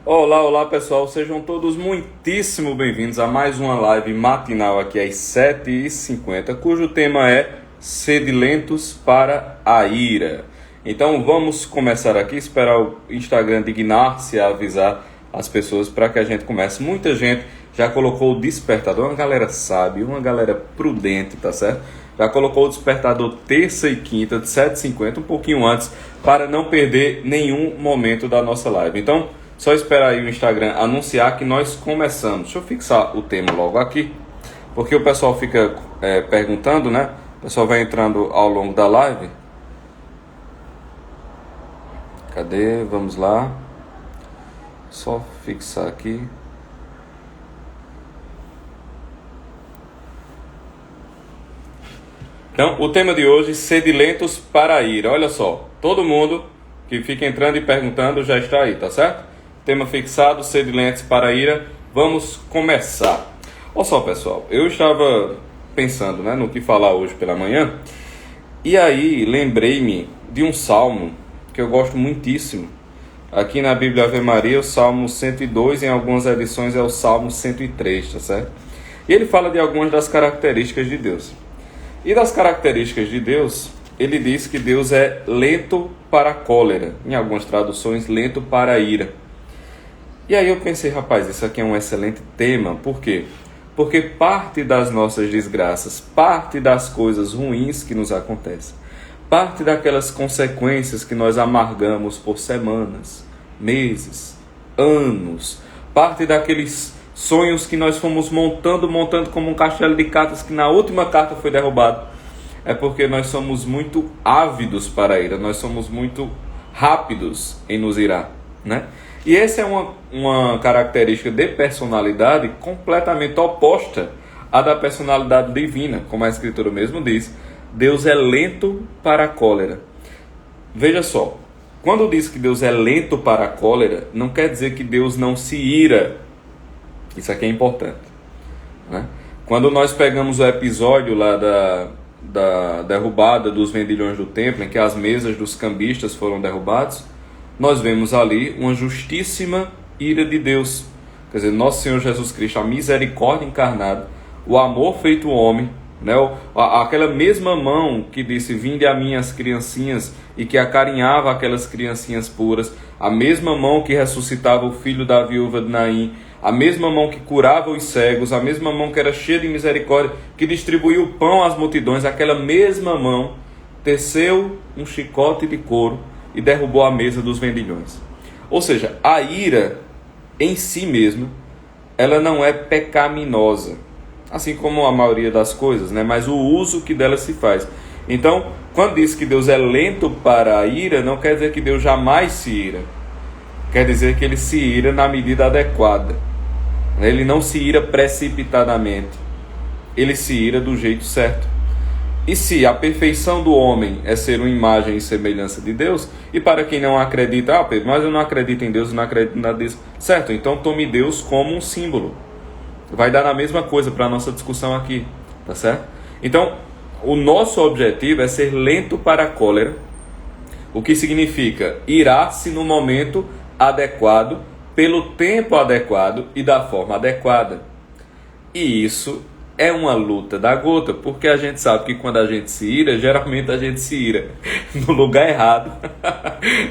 Olá, olá pessoal, sejam todos muitíssimo bem-vindos a mais uma live matinal aqui às 7h50, cujo tema é Sedilentos para a Ira. Então vamos começar aqui, esperar o Instagram dignar-se a avisar as pessoas para que a gente comece. Muita gente já colocou o despertador, uma galera sábia, uma galera prudente, tá certo? Já colocou o despertador terça e quinta de 7h50, um pouquinho antes, para não perder nenhum momento da nossa live. Então, só esperar aí o Instagram anunciar que nós começamos. Deixa eu fixar o tema logo aqui, porque o pessoal fica perguntando, né? O pessoal vai entrando ao longo da live. Cadê? Vamos lá. Só fixar aqui. Então, o tema de hoje, Sedilentos para a Ira. Olha só, todo mundo que fica entrando e perguntando já está aí, tá certo? Tema fixado, Sedilentos para a Ira. Vamos começar. Olha só, pessoal, eu estava pensando, né, no que falar hoje pela manhã, e aí lembrei-me de um salmo que eu gosto muitíssimo. Aqui na Bíblia Ave Maria, o Salmo 102, em algumas edições é o Salmo 103, tá certo? E ele fala de algumas das características de Deus. E das características de Deus, ele diz que Deus é lento para a cólera. Em algumas traduções, lento para a ira. E aí eu pensei, rapaz, isso aqui é um excelente tema. Por quê? Porque parte das nossas desgraças, parte das coisas ruins que nos acontecem, parte daquelas consequências que nós amargamos por semanas, meses, anos, parte daqueles sonhos que nós fomos montando como um castelo de cartas que na última carta foi derrubado, é porque nós somos muito ávidos para a ira, nós somos muito rápidos em nos irar, né? E essa é uma característica de personalidade completamente oposta à da personalidade divina, como a Escritura mesmo diz. Deus é lento para a cólera. Veja só, quando diz que Deus é lento para a cólera, não quer dizer que Deus não se ira. Isso aqui é importante, né? Quando nós pegamos o episódio lá da derrubada dos vendilhões do templo, em que as mesas dos cambistas foram derrubadas, nós vemos ali uma justíssima ira de Deus. Quer dizer, nosso Senhor Jesus Cristo, a misericórdia encarnada, o amor feito homem, né? Aquela mesma mão que disse, vinde a mim as criancinhas, e que acarinhava aquelas criancinhas puras, a mesma mão que ressuscitava o filho da viúva de Naim, a mesma mão que curava os cegos, a mesma mão que era cheia de misericórdia, que distribuiu o pão às multidões, aquela mesma mão teceu um chicote de couro e derrubou a mesa dos vendilhões. Ou seja, a ira em si mesma, ela não é pecaminosa, assim como a maioria das coisas, né? Mas o uso que dela se faz. Então, quando diz que Deus é lento para a ira, não quer dizer que Deus jamais se ira. Quer dizer que ele se ira na medida adequada. Ele não se ira precipitadamente. Ele se ira do jeito certo. E se a perfeição do homem é ser uma imagem e semelhança de Deus, e para quem não acredita, Pedro, mas eu não acredito em Deus, eu não acredito em nada disso. Certo, então tome Deus como um símbolo. Vai dar na mesma coisa para a nossa discussão aqui, tá certo? Então, o nosso objetivo é ser lento para a cólera, o que significa irar-se no momento adequado, pelo tempo adequado e da forma adequada. E isso é uma luta da gota, porque a gente sabe que quando a gente se ira, geralmente a gente se ira no lugar errado,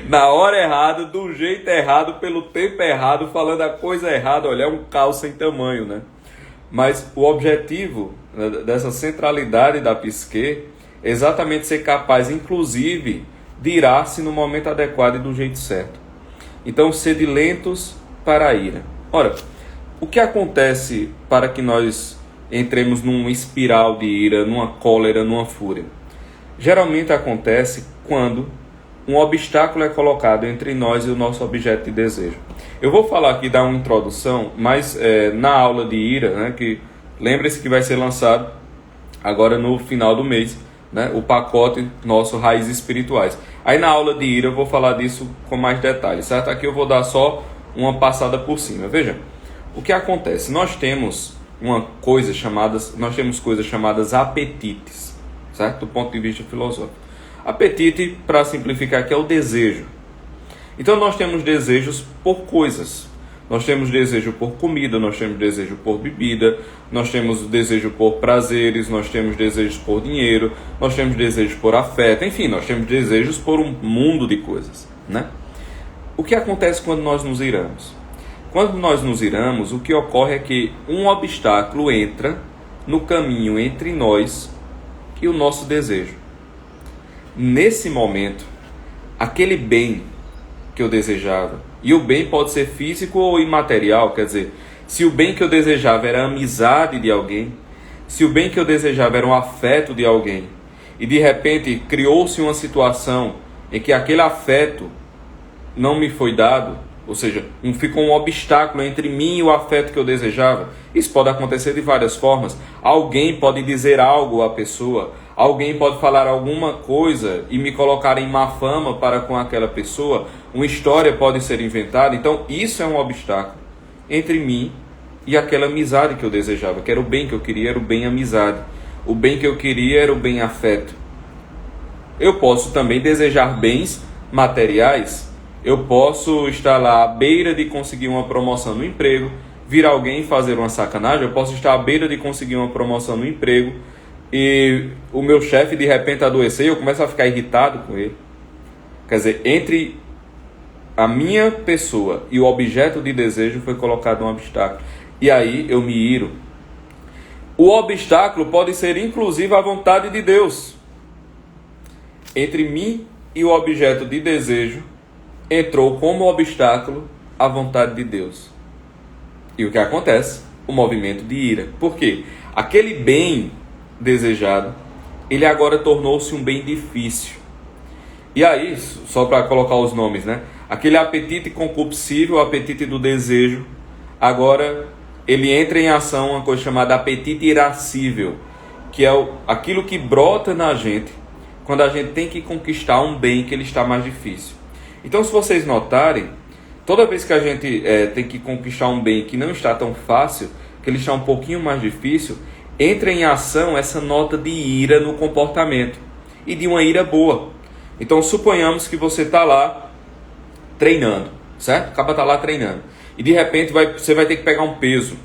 na hora errada, do jeito errado, pelo tempo errado, falando a coisa errada. Olha, é um caos sem tamanho, né? Mas o objetivo dessa centralidade da psique é exatamente ser capaz, inclusive, de irar-se no momento adequado e do jeito certo. Então, sedilentos para a ira. Ora, o que acontece para que nós entremos numa espiral de ira, numa cólera, numa fúria? Geralmente acontece quando um obstáculo é colocado entre nós e o nosso objeto de desejo. Eu vou falar aqui, dar uma introdução, mas na aula de ira, né, que lembre-se que vai ser lançado agora no final do mês, né, o pacote nosso Raízes Espirituais. Aí na aula de ira eu vou falar disso com mais detalhes, certo? Aqui eu vou dar só uma passada por cima. Veja, o que acontece? Nós temos coisas chamadas apetites, certo? Do ponto de vista filosófico. Apetite, para simplificar aqui, é o desejo. Então nós temos desejos por coisas. Nós temos desejo por comida, nós temos desejo por bebida, nós temos desejo por prazeres, nós temos desejos por dinheiro, nós temos desejos por afeto, enfim, nós temos desejos por um mundo de coisas, né? O que acontece quando nós nos iramos? Quando nós nos iramos, o que ocorre é que um obstáculo entra no caminho entre nós e o nosso desejo. Nesse momento, aquele bem que eu desejava, e o bem pode ser físico ou imaterial, quer dizer, se o bem que eu desejava era a amizade de alguém, se o bem que eu desejava era um afeto de alguém, e de repente criou-se uma situação em que aquele afeto não me foi dado, ou seja, ficou um obstáculo entre mim e o afeto que eu desejava. Isso pode acontecer de várias formas. Alguém pode dizer algo à pessoa, alguém pode falar alguma coisa e me colocar em má fama para com aquela pessoa, uma história pode ser inventada. Então isso é um obstáculo entre mim e aquela amizade que eu desejava, que era o bem que eu queria, era o bem amizade. O bem que eu queria era o bem afeto. Eu posso também desejar bens materiais. Eu posso estar lá à beira de conseguir uma promoção no emprego, vir alguém fazer uma sacanagem. Eu posso estar à beira de conseguir uma promoção no emprego e o meu chefe de repente adoecer e eu começo a ficar irritado com ele. Quer dizer, entre a minha pessoa e o objeto de desejo foi colocado um obstáculo. E aí eu me iro. O obstáculo pode ser inclusive a vontade de Deus. Entre mim e o objeto de desejo entrou como obstáculo a vontade de Deus. E o que acontece? O movimento de ira. Por quê? Aquele bem desejado, ele agora tornou-se um bem difícil. E aí, só para colocar os nomes, né? Aquele apetite concupiscível, o apetite do desejo, agora ele entra em ação uma coisa chamada apetite irascível, que é aquilo que brota na gente quando a gente tem que conquistar um bem que ele está mais difícil. Então, se vocês notarem, toda vez que a gente tem que conquistar um bem que não está tão fácil, que ele está um pouquinho mais difícil, entra em ação essa nota de ira no comportamento, e de uma ira boa. Então, suponhamos que você está lá treinando, certo? Acaba de estar lá treinando, e de repente você vai ter que pegar um peso.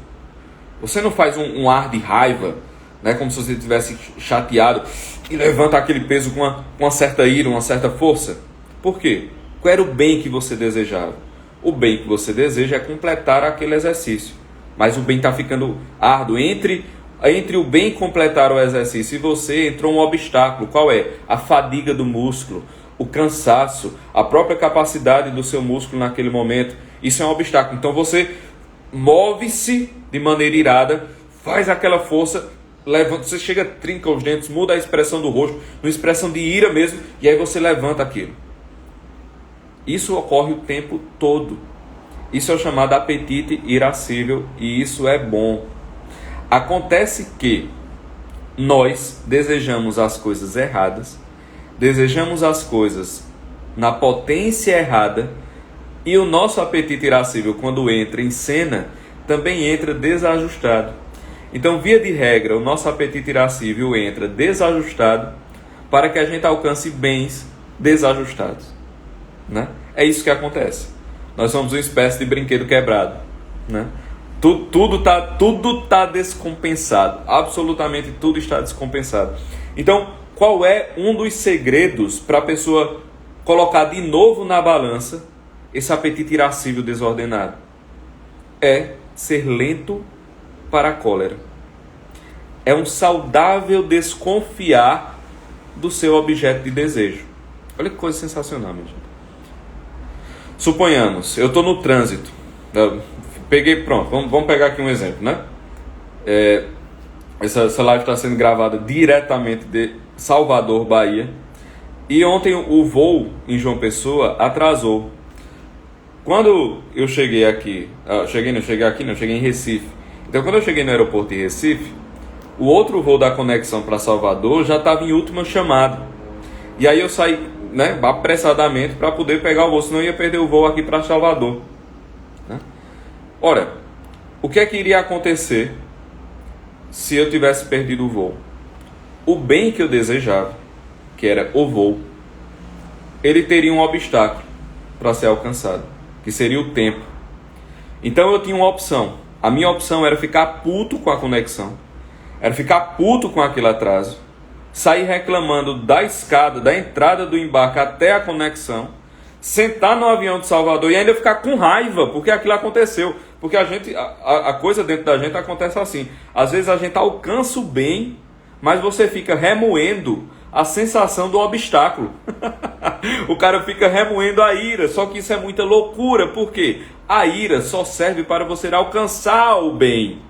Você não faz um ar de raiva, né, como se você estivesse chateado, e levanta aquele peso com uma certa ira, uma certa força. Por quê? Qual era o bem que você desejava? O bem que você deseja é completar aquele exercício. Mas o bem está ficando árduo. Entre o bem completar o exercício e você entrou um obstáculo. Qual é? A fadiga do músculo, o cansaço, a própria capacidade do seu músculo naquele momento. Isso é um obstáculo. Então você move-se de maneira irada, faz aquela força, levanta, você chega, trinca os dentes, muda a expressão do rosto, uma expressão de ira mesmo, e aí você levanta aquilo. Isso ocorre o tempo todo. Isso é o chamado apetite irascível e isso é bom. Acontece que nós desejamos as coisas erradas, desejamos as coisas na potência errada e o nosso apetite irascível, quando entra em cena, também entra desajustado. Então, via de regra, o nosso apetite irascível entra desajustado para que a gente alcance bens desajustados. Né? É isso que acontece. Nós somos uma espécie de brinquedo quebrado, né? Tudo tá descompensado. Absolutamente tudo está descompensado. Então, qual é um dos segredos para a pessoa colocar de novo na balança esse apetite irascível desordenado? É ser lento para a cólera. É um saudável desconfiar do seu objeto de desejo. Olha que coisa sensacional, minha gente. Suponhamos, eu estou no trânsito, pronto, vamos pegar aqui um exemplo, né? Essa live está sendo gravada diretamente de Salvador, Bahia, e ontem o voo em João Pessoa atrasou. Quando eu cheguei aqui, cheguei em Recife. Então, quando eu cheguei no aeroporto de Recife, o outro voo da conexão para Salvador já estava em última chamada. E aí eu saí, né, apressadamente para poder pegar o voo, senão eu ia perder o voo aqui para Salvador. Né? Ora, o que é que iria acontecer se eu tivesse perdido o voo? O bem que eu desejava, que era o voo, ele teria um obstáculo para ser alcançado, que seria o tempo. Então eu tinha uma opção. A minha opção era ficar puto com a conexão, era ficar puto com aquele atraso, sair reclamando da escada, da entrada do embarque até a conexão, sentar no avião de Salvador e ainda ficar com raiva porque aquilo aconteceu. Porque a coisa dentro da gente acontece assim. Às vezes a gente alcança o bem, mas você fica remoendo a sensação do obstáculo. O cara fica remoendo a ira. Só que isso é muita loucura. Por quê? A ira só serve para você alcançar o bem.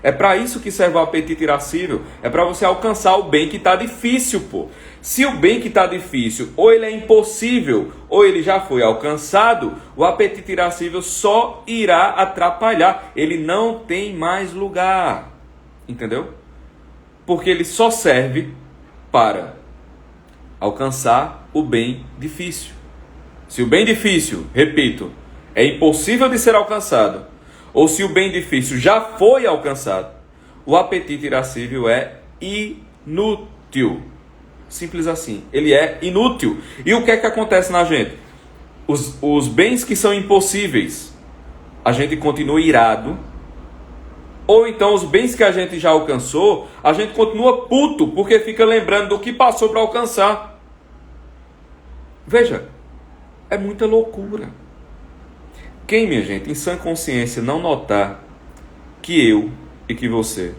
É para isso que serve o apetite irascível. É para você alcançar o bem que está difícil, pô. Se o bem que está difícil, ou ele é impossível, ou ele já foi alcançado, o apetite irascível só irá atrapalhar. Ele não tem mais lugar. Entendeu? Porque ele só serve para alcançar o bem difícil. Se o bem difícil, repito, é impossível de ser alcançado, ou se o bem difícil já foi alcançado, o apetite irascível é inútil. Simples assim. Ele é inútil. E o que é que acontece na gente? Os bens que são impossíveis, a gente continua irado. Ou então os bens que a gente já alcançou, a gente continua puto, porque fica lembrando do que passou para alcançar. Veja, é muita loucura. Quem, minha gente, em sã consciência não notar que eu e que você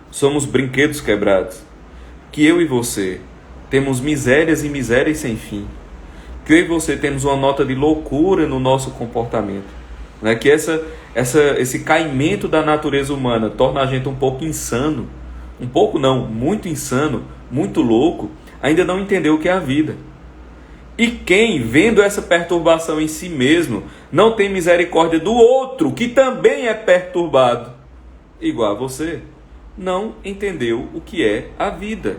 somos brinquedos quebrados, que eu e você temos misérias e misérias sem fim, que eu e você temos uma nota de loucura no nosso comportamento, né? Que esse caimento da natureza humana torna a gente um pouco insano, um pouco não, muito insano, muito louco, ainda não entendeu o que é a vida. E quem, vendo essa perturbação em si mesmo, não tem misericórdia do outro, que também é perturbado, igual a você, não entendeu o que é a vida.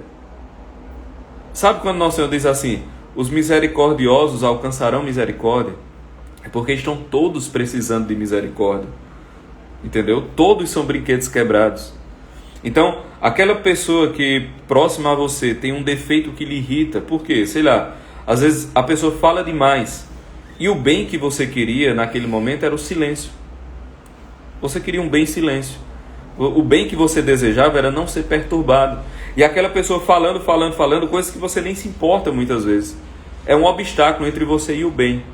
Sabe quando Nosso Senhor diz assim, os misericordiosos alcançarão misericórdia? É porque estão todos precisando de misericórdia. Entendeu? Todos são brinquedos quebrados. Então, aquela pessoa que próxima a você tem um defeito que lhe irrita, por quê? Sei lá, às vezes a pessoa fala demais. E o bem que você queria naquele momento era o silêncio. Você queria um bem silêncio. O bem que você desejava era não ser perturbado. E aquela pessoa falando, coisas que você nem se importa muitas vezes. É um obstáculo entre você e o bem.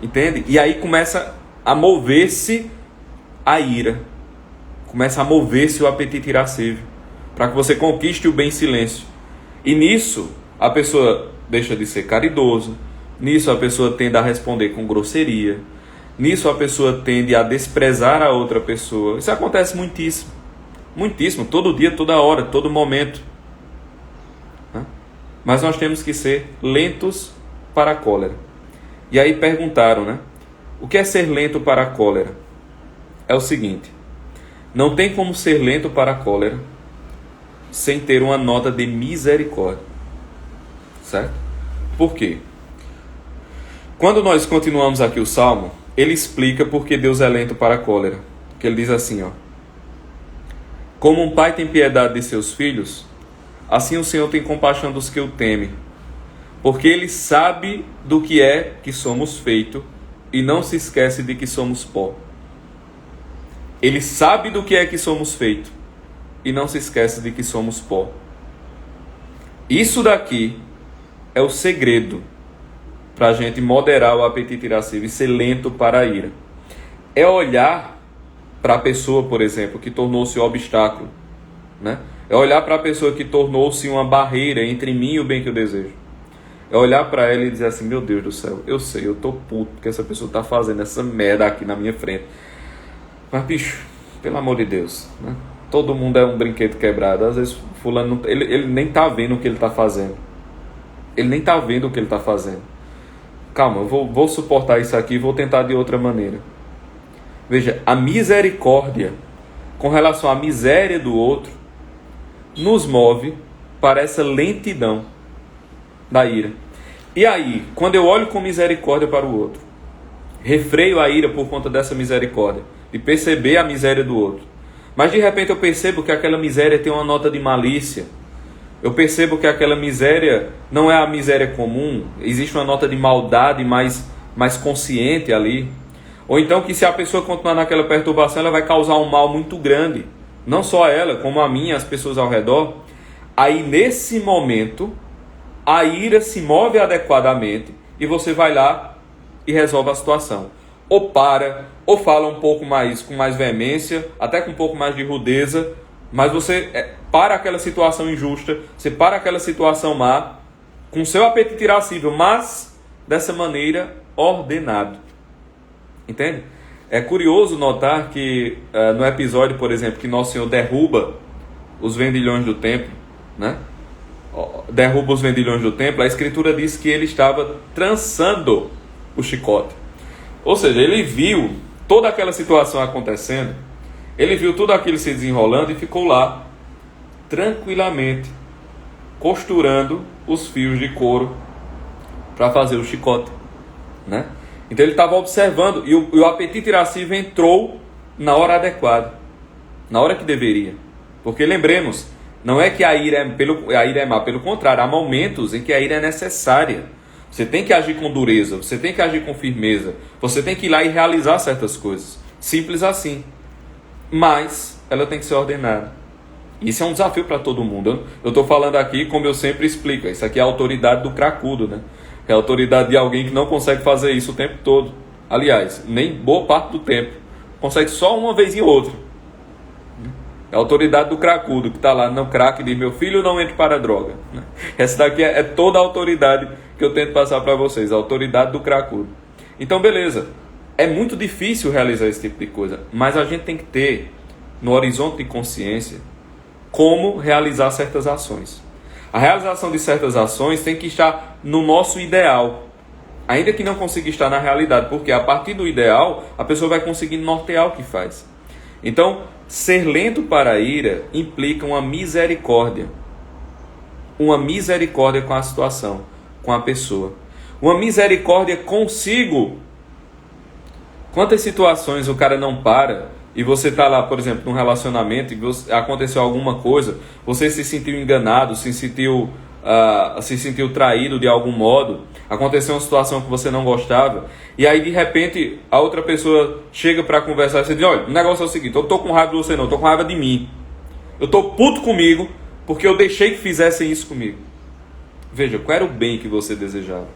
Entende? E aí começa a mover-se a ira. Começa a mover-se o apetite irascível. Para que você conquiste o bem em silêncio. E nisso, a pessoa deixa de ser caridoso. Nisso, a pessoa tende a responder com grosseria. Nisso, a pessoa tende a desprezar a outra pessoa. Isso acontece muitíssimo. Muitíssimo. Todo dia, toda hora, todo momento. Mas nós temos que ser lentos para a cólera. E aí perguntaram, né? O que é ser lento para a cólera? É o seguinte. Não tem como ser lento para a cólera sem ter uma nota de misericórdia. Certo? Por quê? Quando nós continuamos aqui o Salmo, ele explica por que Deus é lento para a cólera. Que ele diz assim, ó. Como um pai tem piedade de seus filhos, assim o Senhor tem compaixão dos que o temem. Porque ele sabe do que é que somos feitos e não se esquece de que somos pó. Ele sabe do que é que somos feitos e não se esquece de que somos pó. Isso daqui é o segredo para a gente moderar o apetite irascível e ser lento para a ira. É olhar para a pessoa, por exemplo, que tornou-se um obstáculo, né? É olhar para a pessoa que tornou-se uma barreira entre mim e o bem que eu desejo. É olhar para ela e dizer assim, meu Deus do céu, eu sei, eu tô puto porque essa pessoa está fazendo essa merda aqui na minha frente. Mas, bicho, pelo amor de Deus, né? Todo mundo é um brinquedo quebrado. Às vezes fulano, ele nem tá vendo o que ele está fazendo. Ele nem tá vendo o que ele está fazendo. Calma, eu vou suportar isso aqui e vou tentar de outra maneira. Veja, a misericórdia com relação à miséria do outro nos move para essa lentidão da ira. E aí, quando eu olho com misericórdia para o outro, refreio a ira por conta dessa misericórdia, de perceber a miséria do outro. Mas de repente eu percebo que aquela miséria tem uma nota de malícia. Eu percebo que aquela miséria não é a miséria comum, existe uma nota de maldade mais consciente ali. Ou então que se a pessoa continuar naquela perturbação, ela vai causar um mal muito grande. Não só ela, como a mim e as pessoas ao redor. Aí nesse momento, a ira se move adequadamente e você vai lá e resolve a situação. Ou para, ou fala um pouco mais, com mais veemência, até com um pouco mais de rudeza, mas você para aquela situação injusta, você para aquela situação má, com seu apetite irascível, mas dessa maneira ordenado. Entende? É curioso notar que no episódio, por exemplo, que Nosso Senhor derruba os vendilhões do templo, né? Derruba os vendilhões do templo, a Escritura diz que ele estava trançando o chicote. Ou seja, ele viu toda aquela situação acontecendo, ele viu tudo aquilo se desenrolando e ficou lá, tranquilamente, costurando os fios de couro para fazer o chicote, né? Então ele estava observando e o apetite irascível entrou na hora adequada, na hora que deveria. Porque lembremos, não é que a ira é má, pelo contrário, há momentos em que a ira é necessária. Você tem que agir com dureza, você tem que agir com firmeza, você tem que ir lá e realizar certas coisas. Simples assim. Mas ela tem que ser ordenada. Isso é um desafio para todo mundo. Eu estou falando aqui como eu sempre explico. Isso aqui é a autoridade do cracudo, né? É a autoridade de alguém que não consegue fazer isso o tempo todo. Aliás, nem boa parte do tempo. Consegue só uma vez em outra. É a autoridade do cracudo que está lá no crack e diz: meu filho, não entre para a droga. Essa daqui é toda a autoridade que eu tento passar para vocês. A autoridade do cracudo. Então, beleza. É muito difícil realizar esse tipo de coisa. Mas a gente tem que ter no horizonte de consciência como realizar certas ações. A realização de certas ações tem que estar no nosso ideal, ainda que não consiga estar na realidade, porque a partir do ideal, a pessoa vai conseguir nortear o que faz. Então, ser lento para a ira implica uma misericórdia com a situação, com a pessoa. Uma misericórdia consigo. Quantas situações o cara não para e você está lá, por exemplo, num relacionamento e aconteceu alguma coisa, você se sentiu enganado, se sentiu traído de algum modo, aconteceu uma situação que você não gostava, e aí de repente a outra pessoa chega para conversar e você diz: olha, o negócio é o seguinte, eu não estou com raiva de você não, eu estou com raiva de mim. Eu estou puto comigo porque eu deixei que fizessem isso comigo. Veja, qual era o bem que você desejava?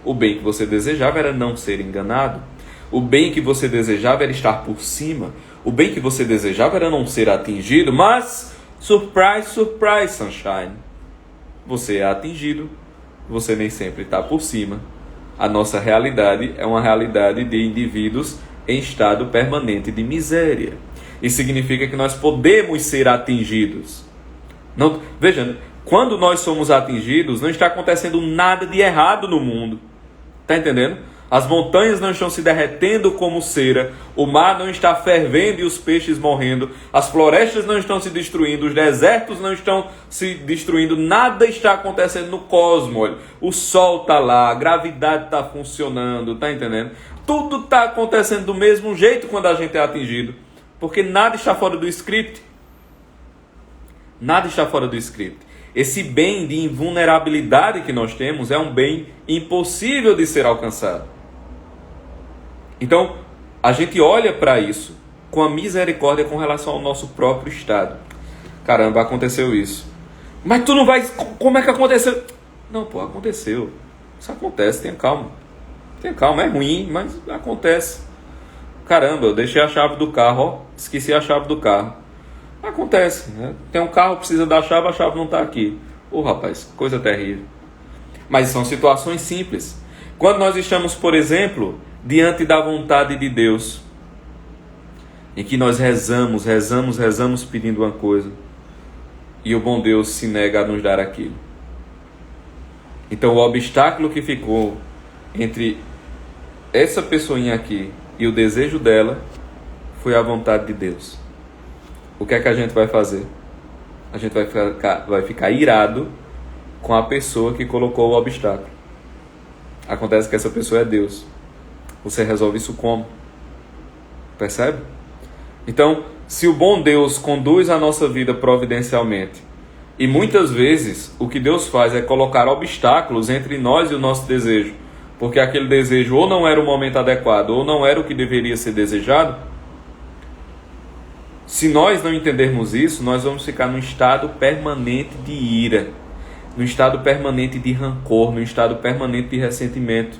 O bem que você desejava era não ser enganado. O bem que você desejava era estar por cima. O bem que você desejava era não ser atingido, mas, surprise, surprise, sunshine, você é atingido, você nem sempre está por cima. A nossa realidade é uma realidade de indivíduos em estado permanente de miséria. Isso significa que nós podemos ser atingidos. Não, veja, quando nós somos atingidos, não está acontecendo nada de errado no mundo. Está entendendo? As montanhas não estão se derretendo como cera, o mar não está fervendo e os peixes morrendo, as florestas não estão se destruindo, os desertos não estão se destruindo, nada está acontecendo no cosmos. Olha, o sol está lá, a gravidade está funcionando, está entendendo? Tudo está acontecendo do mesmo jeito quando a gente é atingido, porque nada está fora do script. Nada está fora do script. Esse bem de invulnerabilidade que nós temos é um bem impossível de ser alcançado. Então, a gente olha para isso com a misericórdia com relação ao nosso próprio estado. Caramba, aconteceu isso. Mas tu não vai... Como é que aconteceu? Não, pô, aconteceu. Isso acontece, tenha calma. Tenha calma, é ruim, mas acontece. Caramba, eu deixei a chave do carro, ó. Esqueci a chave do carro. Acontece, né? Tem um carro, precisa da chave, a chave não está aqui. Ô, rapaz, coisa terrível. Mas são situações simples. Quando nós estamos, por exemplo, diante da vontade de Deus, em que nós rezamos pedindo uma coisa, e o bom Deus se nega a nos dar aquilo. Então o obstáculo que ficou entre essa pessoinha aqui e o desejo dela foi a vontade de Deus. O que é que a gente vai fazer? A gente vai ficar irado com a pessoa que colocou o obstáculo. Acontece que essa pessoa é Deus. Você resolve isso como? Percebe? Então, se o bom Deus conduz a nossa vida providencialmente, e muitas vezes o que Deus faz é colocar obstáculos entre nós e o nosso desejo, porque aquele desejo ou não era o momento adequado, ou não era o que deveria ser desejado, se nós não entendermos isso, nós vamos ficar num estado permanente de ira, num estado permanente de rancor, num estado permanente de ressentimento.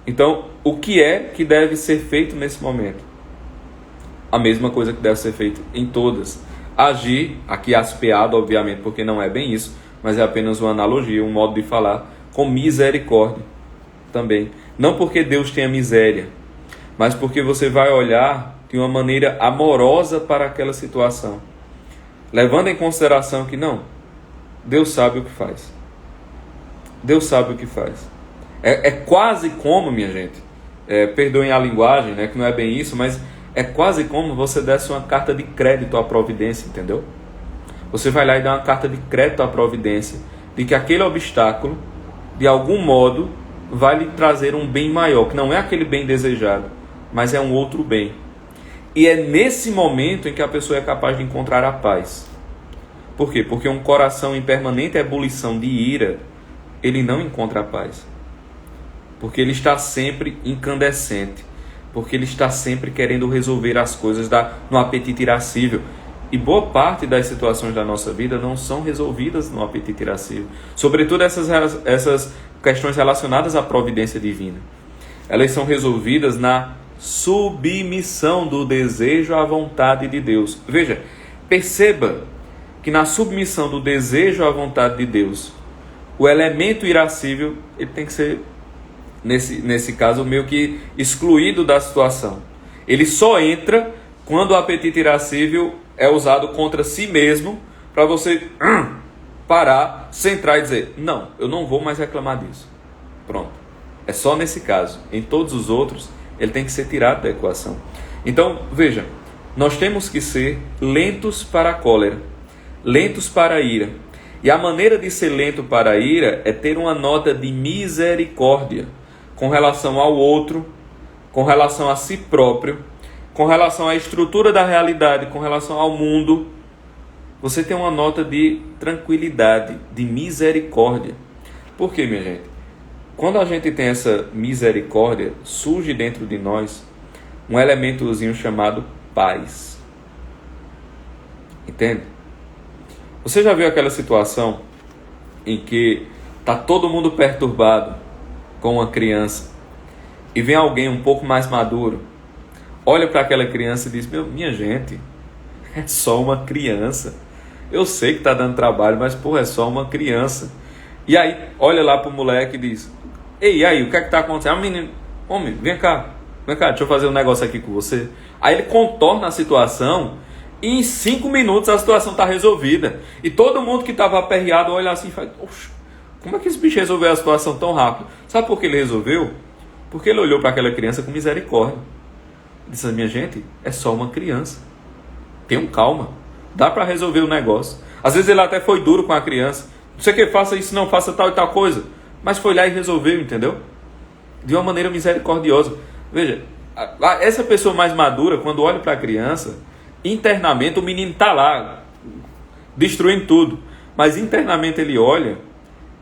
Então, o que é que deve ser feito nesse momento? A mesma coisa que deve ser feito em todas. Agir, aqui aspeado, obviamente, porque não é bem isso, mas é apenas uma analogia, um modo de falar, com misericórdia também. Não porque Deus tenha miséria, mas porque você vai olhar de uma maneira amorosa para aquela situação, levando em consideração que não, Deus sabe o que faz. Deus sabe o que faz. É quase como, minha gente, perdoem a linguagem, né, que não é bem isso, mas é quase como você desse uma carta de crédito à providência, entendeu? Você vai lá e dá uma carta de crédito à providência de que aquele obstáculo, de algum modo, vai lhe trazer um bem maior, que não é aquele bem desejado, mas é um outro bem. E é nesse momento em que a pessoa é capaz de encontrar a paz. Por quê? Porque um coração em permanente ebulição de ira, ele não encontra a paz. Porque ele está sempre incandescente. Porque ele está sempre querendo resolver as coisas no apetite irascível. E boa parte das situações da nossa vida não são resolvidas no apetite irascível. Sobretudo essas questões relacionadas à providência divina. Elas são resolvidas na submissão do desejo à vontade de Deus. Veja, perceba que na submissão do desejo à vontade de Deus, o elemento irascível ele tem que ser, nesse caso, meio que excluído da situação. Ele só entra quando o apetite irascível é usado contra si mesmo, para você parar, centrar e dizer, não, eu não vou mais reclamar disso. Pronto. É só nesse caso. Em todos os outros, ele tem que ser tirado da equação. Então, veja, nós temos que ser lentos para a cólera, lentos para a ira. E a maneira de ser lento para a ira é ter uma nota de misericórdia com relação ao outro, com relação a si próprio, com relação à estrutura da realidade, com relação ao mundo. Você tem uma nota de tranquilidade, de misericórdia. Por quê, minha gente? Quando a gente tem essa misericórdia, surge dentro de nós um elementozinho chamado paz. Entende? Você já viu aquela situação em que está todo mundo perturbado com uma criança e vem alguém um pouco mais maduro, olha para aquela criança e diz, minha gente, é só uma criança. Eu sei que está dando trabalho, mas porra, é só uma criança. E aí, olha lá para o moleque e diz, ei, aí, o que é que está acontecendo? Ah, menino, homem, vem cá, deixa eu fazer um negócio aqui com você. Aí ele contorna a situação e em 5 minutos a situação está resolvida. E todo mundo que estava aperreado olha assim e fala, oxe, como é que esse bicho resolveu a situação tão rápido? Sabe por que ele resolveu? Porque ele olhou para aquela criança com misericórdia. Disse, minha gente, é só uma criança. Tenham calma. Dá para resolver o negócio. Às vezes ele até foi duro com a criança. Não sei o que, faça isso, não, faça tal e tal coisa. Mas foi lá e resolveu, entendeu? De uma maneira misericordiosa. Veja, essa pessoa mais madura, quando olha para a criança, internamente o menino está lá, destruindo tudo. Mas internamente ele olha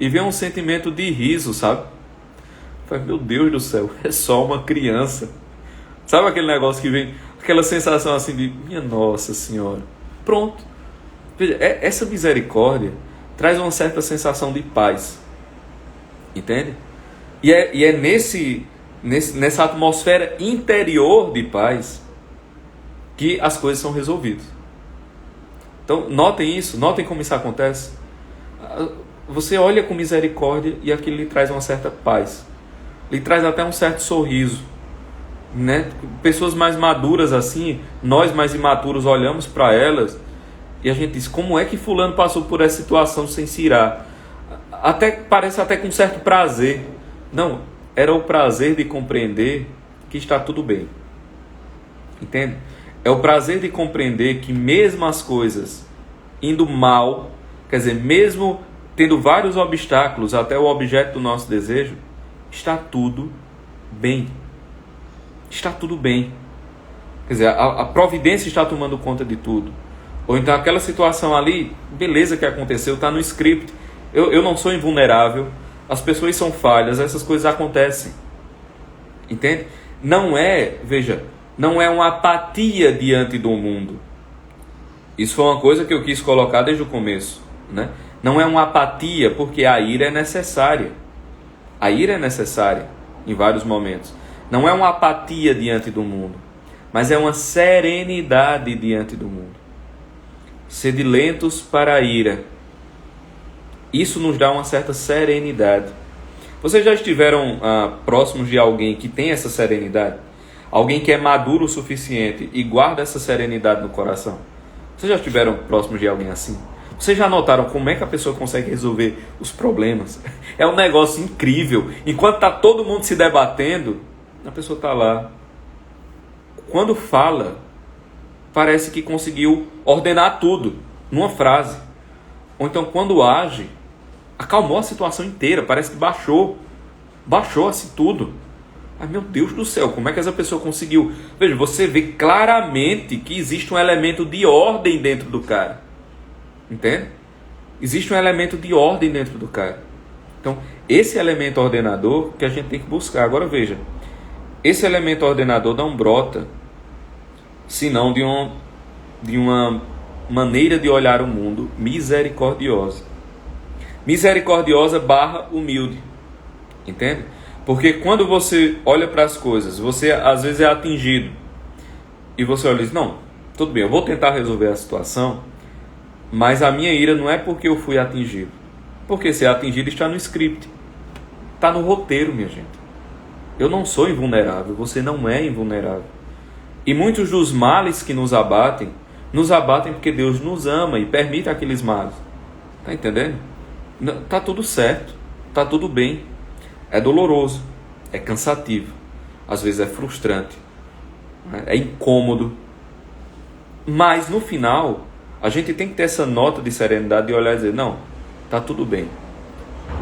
e vê um sentimento de riso, sabe? Fala, meu Deus do céu, é só uma criança. Sabe aquele negócio que vem, aquela sensação assim de, minha Nossa Senhora. Pronto. Veja, essa misericórdia traz uma certa sensação de paz. Entende? E é nessa atmosfera interior de paz que as coisas são resolvidas. Então, notem isso, notem como isso acontece. Você olha com misericórdia e aquilo lhe traz uma certa paz. Lhe traz até um certo sorriso. Né? Pessoas mais maduras assim, nós mais imaturos olhamos para elas e a gente diz, como é que fulano passou por essa situação sem se irar? Parece até com certo prazer. Não, era o prazer de compreender que está tudo bem. Entende? É o prazer de compreender que mesmo as coisas indo mal, quer dizer, mesmo tendo vários obstáculos até o objeto do nosso desejo, está tudo bem. Está tudo bem. Quer dizer, a providência está tomando conta de tudo. Ou então aquela situação ali, beleza que aconteceu, está no script. Eu não sou invulnerável. As pessoas são falhas, essas coisas acontecem. Entende? Não é uma apatia diante do mundo. Isso foi uma coisa que eu quis colocar desde o começo, né? Não é uma apatia, porque a ira é necessária. A ira é necessária em vários momentos. Não é uma apatia diante do mundo, mas é uma serenidade diante do mundo. Sede lentos para a ira. Isso nos dá uma certa serenidade. Vocês já estiveram próximos de alguém que tem essa serenidade? Alguém que é maduro o suficiente e guarda essa serenidade no coração? Vocês já estiveram próximos de alguém assim? Vocês já notaram como é que a pessoa consegue resolver os problemas? É um negócio incrível. Enquanto está todo mundo se debatendo, a pessoa está lá. Quando fala, parece que conseguiu ordenar tudo numa frase. Ou então quando age, acalmou a situação inteira, parece que baixou assim tudo. Ai, meu Deus do céu, como é que essa pessoa conseguiu? Veja, você vê claramente que existe um elemento de ordem dentro do cara. Entende? Existe um elemento de ordem dentro do cara. Então, esse elemento ordenador que a gente tem que buscar. Agora veja, esse elemento ordenador não brota senão de uma maneira de olhar o mundo misericordiosa. Misericordiosa / humilde. Entende? Porque quando você olha para as coisas, você às vezes é atingido. E você olha e diz, não, tudo bem, eu vou tentar resolver a situação, mas a minha ira não é porque eu fui atingido. Porque ser atingido está no script. Está no roteiro, minha gente. Eu não sou invulnerável, você não é invulnerável. E muitos dos males que nos abatem porque Deus nos ama e permite aqueles males. Está entendendo? Está tudo certo, está tudo bem. É doloroso, é cansativo, às vezes é frustrante, é incômodo. Mas no final, a gente tem que ter essa nota de serenidade e olhar e dizer, não, está tudo bem.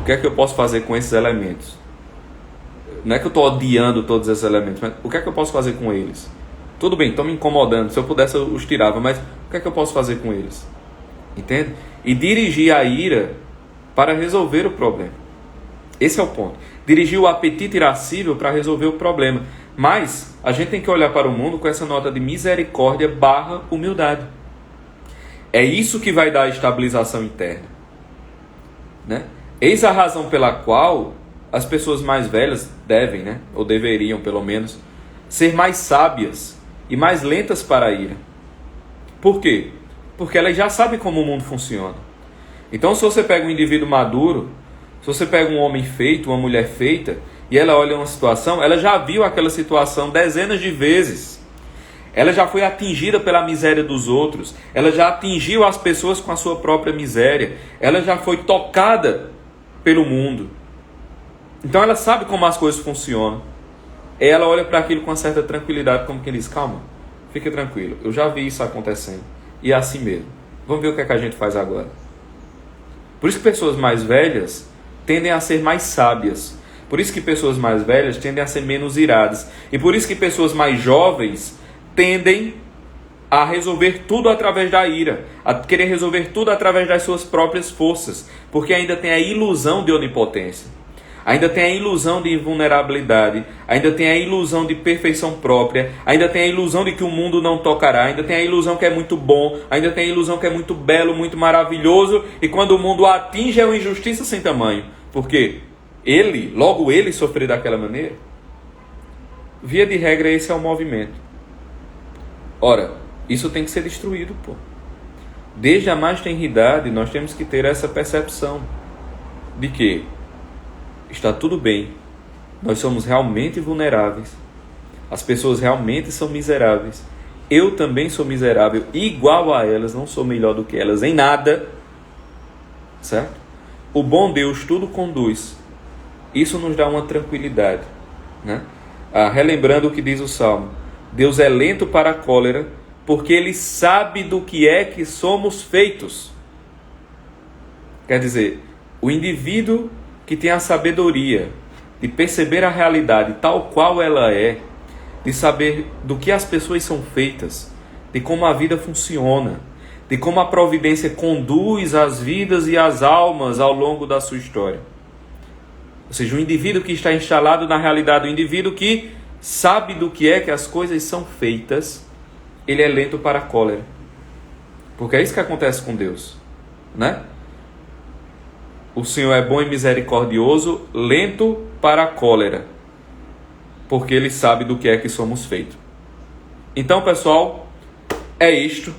O que é que eu posso fazer com esses elementos? Não é que eu estou odiando todos esses elementos, mas o que é que eu posso fazer com eles? Tudo bem, estão me incomodando, se eu pudesse eu os tirava, mas o que é que eu posso fazer com eles? Entende? E dirigir a ira para resolver o problema. Esse é o ponto. Dirigir o apetite irascível para resolver o problema. Mas a gente tem que olhar para o mundo com essa nota de misericórdia / humildade. É isso que vai dar a estabilização interna. Né? Eis a razão pela qual as pessoas mais velhas devem, né? Ou deveriam pelo menos, ser mais sábias e mais lentas para a ira. Por quê? Porque elas já sabem como o mundo funciona. Então se você pega um indivíduo maduro, se você pega um homem feito, uma mulher feita, e ela olha uma situação, ela já viu aquela situação dezenas de vezes. Ela já foi atingida pela miséria dos outros. Ela já atingiu as pessoas com a sua própria miséria. Ela já foi tocada pelo mundo. Então ela sabe como as coisas funcionam. E ela olha para aquilo com uma certa tranquilidade, como quem diz, calma, fica tranquilo, eu já vi isso acontecendo. E é assim mesmo. Vamos ver o que é que a gente faz agora. Por isso que pessoas mais velhas tendem a ser mais sábias. Por isso que pessoas mais velhas tendem a ser menos iradas. E por isso que pessoas mais jovens tendem a resolver tudo através da ira, a querer resolver tudo através das suas próprias forças, porque ainda tem a ilusão de onipotência, ainda tem a ilusão de invulnerabilidade, ainda tem a ilusão de perfeição própria, ainda tem a ilusão de que o mundo não tocará, ainda tem a ilusão que é muito bom, ainda tem a ilusão que é muito belo, muito maravilhoso, e quando o mundo atinge é uma injustiça sem tamanho. Por quê? Logo ele sofrer daquela maneira. Via de regra, esse é o movimento. Ora, isso tem que ser destruído, pô. Desde a mais tenridade, nós temos que ter essa percepção de que está tudo bem, nós somos realmente vulneráveis, as pessoas realmente são miseráveis, eu também sou miserável, igual a elas, não sou melhor do que elas em nada, certo? O bom Deus tudo conduz, isso nos dá uma tranquilidade, né? Relembrando o que diz o Salmo, Deus é lento para a cólera, porque Ele sabe do que é que somos feitos. Quer dizer, o indivíduo que tem a sabedoria de perceber a realidade tal qual ela é, de saber do que as pessoas são feitas, de como a vida funciona, de como a providência conduz as vidas e as almas ao longo da sua história. Ou seja, o indivíduo que está instalado na realidade, o indivíduo que sabe do que é que as coisas são feitas, ele é lento para a cólera. Porque é isso que acontece com Deus, né? O Senhor é bom e misericordioso, lento para a cólera, porque Ele sabe do que é que somos feitos. Então, pessoal, é isto.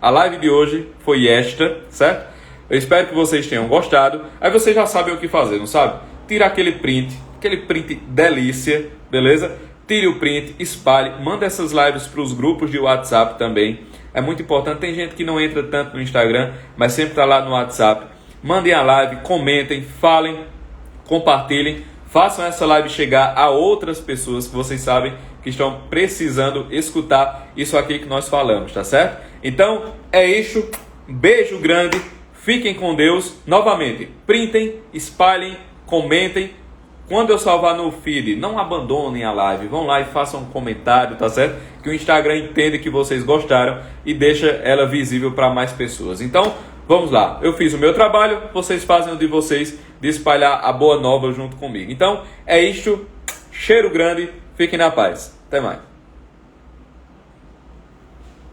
A live de hoje foi esta, certo? Eu espero que vocês tenham gostado. Aí vocês já sabem o que fazer, não sabe? Tira aquele print delícia, beleza? Tire o print, espalhe, manda essas lives para os grupos de WhatsApp também. É muito importante. Tem gente que não entra tanto no Instagram, mas sempre está lá no WhatsApp. Mandem a live, comentem, falem, compartilhem. Façam essa live chegar a outras pessoas que vocês sabem que estão precisando escutar isso aqui que nós falamos, tá certo? Então, é isso. Beijo grande. Fiquem com Deus. Novamente, printem, espalhem, comentem. Quando eu salvar no feed, não abandonem a live. Vão lá e façam um comentário, tá certo? Que o Instagram entende que vocês gostaram e deixa ela visível para mais pessoas. Então, vamos lá. Eu fiz o meu trabalho, vocês fazem o de vocês, de espalhar a boa nova junto comigo. Então, é isto. Cheiro grande. Fiquem na paz. Até mais.